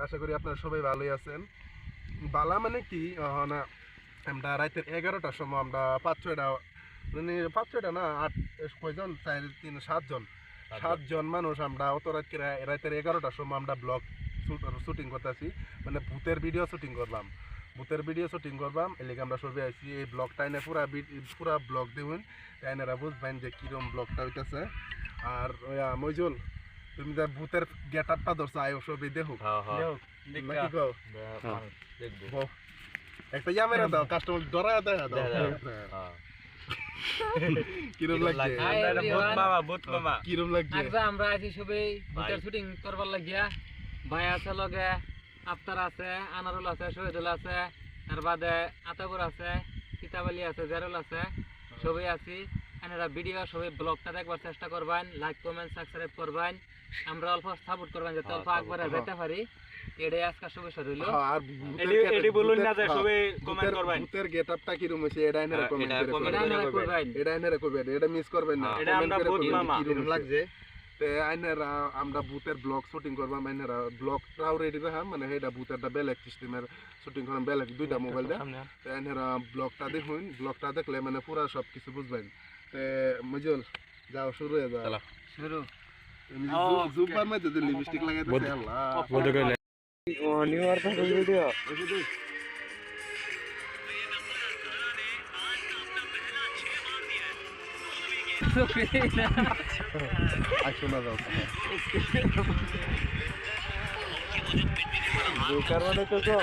আশা করি আপনারা সবাই ভালোই আছেন। বালা মানে কি না, আমরা রাতের 11টার সময় আমরা 5-6টা মানে 5-6টা না 8 কয়জন 7জন মানুষ আমরা অত রাতের 11টার সময় আমরা ব্লগ শুটিং করতেছি, মানে ভূতের ভিডিও শুটিং করলাম। এলাকা আমরা সবাই আইছি এই ব্লগটা এনে পুরা ব্লগ দেখুন, এনারা বুঝবেন যে কিরম ব্লগটা হইতেছে। আর মইজুল তুমি যা ভূতের গেট আপটা ধরছো আয়ো সবই দেখো। নাকি কও দেখবো একটা ক্যামেরা দাও, কাস্টমার ডরায় দেখা দাও। কিরম লাগছে? কিরম লাগছে? আমরা আছি সবাই ভূতের শুটিং করবার লাগিয়া। ভাই আছে লগে, আফতার আছে, আনারুল আছে, শহীদুল আছে, আর বাদে আতাবুর আছে, কিতাবালি আছে, জারুল আছে, সবাই আছি। আপনারা ভিডিও সবাই ব্লগটা দেখবার চেষ্টা করবেন, লাইক কমেন্ট সাবস্ক্রাইব করবেন, আমরা অল্প সাপোর্ট করবেন যাতে অল্প আগবাড়ে যেতে পারি। এটাই আজকে শুভেচ্ছা রইল। আর এডি বলুন না যে সবাই কমেন্ট করবেন ভূতের গেটআপটা কি রকম হইছে এটা এনে কমেন্ট করবেন। এটা মিস করবেন না। এটা আমরা ভূত মামা কিরকম লাগছে তে আইনারা আমরা ভূতের ব্লগ শুটিং করবাম। আইনারা ব্লগটাও রেডি রাখাম, মানে এটা ভূতেরটা বেলেগ সিস্টেমের শুটিং করলাম, বেলেগ দুইটা মোবাইল দিয়ে। তে আইনারা ব্লগটা দেখুন, ব্লগটা দেখলে মানে পুরো সব কিছু বুঝবেন। তে মজুল যাও শুরু হয়ে যাও। চলো শুরু। জুপার মধ্যে যে লিপস্টিক লাগাইতেছে আল্লাহ বড় করে ও নিউ আর তো ভিডিও শোনা যাও কারণে তো তো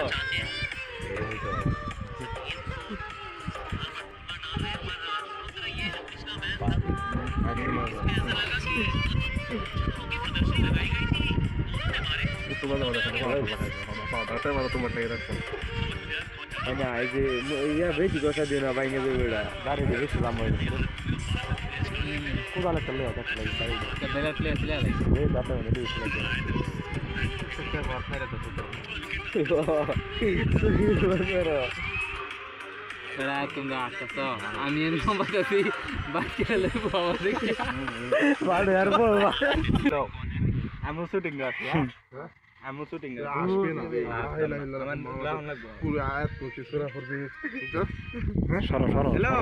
বেশি কথা দিও না বাইনে বেড়া গাড়ি বেশি দাম হয় কোদালে চলে আমি আমি শুটিং আছি আমি শুটিং আসবে না পুরো আয়াত করতে সুরা করবে সরো সরো হ্যালো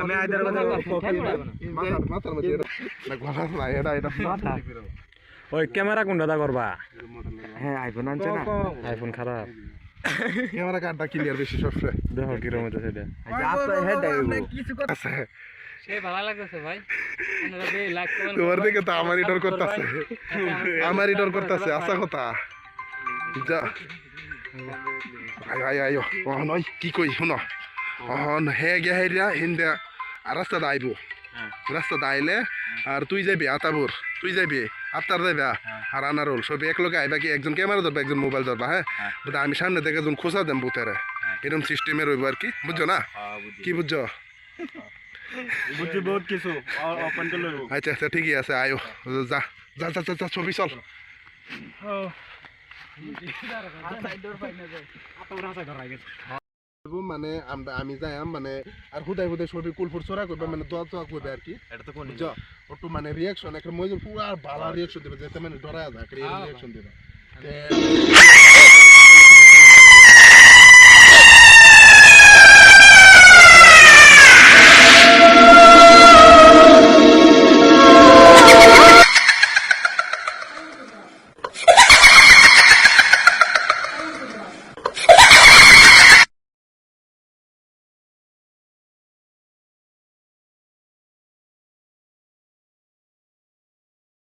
আমি আইদার মাথার মধ্যে ওই ক্যামেরা কোনটা করবা? হ্যাঁ আইফোন আনছে না, আইফোন খারাপ ক্যামেরা কার্ডটা ক্লিয়ার বেশি সবসময় দেখো কিরকম হচ্ছে সেটা আছে। সে ভালো লাগতেছে ভাই, তোমার দিকে তো আমার ইডর করতেছে আশা কথা যা আয় আয় নয় কি কই শুনো হে গিয়া হেরিয়া হিন্দা রাস্তাটা আইব, রাস্তাটা আইলে আর তুই যাবি আতাবুর, তুই যাবি আফতার যাবি আর আনারুল সবই এক লোকে আইবা। কি একজন ক্যামেরা ধরবা, একজন মোবাইল ধরবা। হ্যাঁ আমি সামনে থেকে একজন খোঁজা দেন বুতেরে, এরকম সিস্টেমে রইব আর কি, বুঝছো না? কি বুঝছো? বুঝছি বহুত কিছু ওপেন করে লইব। আচ্ছা আচ্ছা ঠিকই আছে, আয়ো যা যা যা যা ছবি চল। মানে আমি যাই মানে আর হুদাই ছবি কুলফুর চোরা করবে, মানে দোয়া দোয়া করবে আর কি। এটা তো কোন একটু মানে রিয়াকশন একটা মজুর পুরো আর ভালো রিয়াকশন দেবে, যেতে মানে ডরা যায় রিয়াকশন দেবে।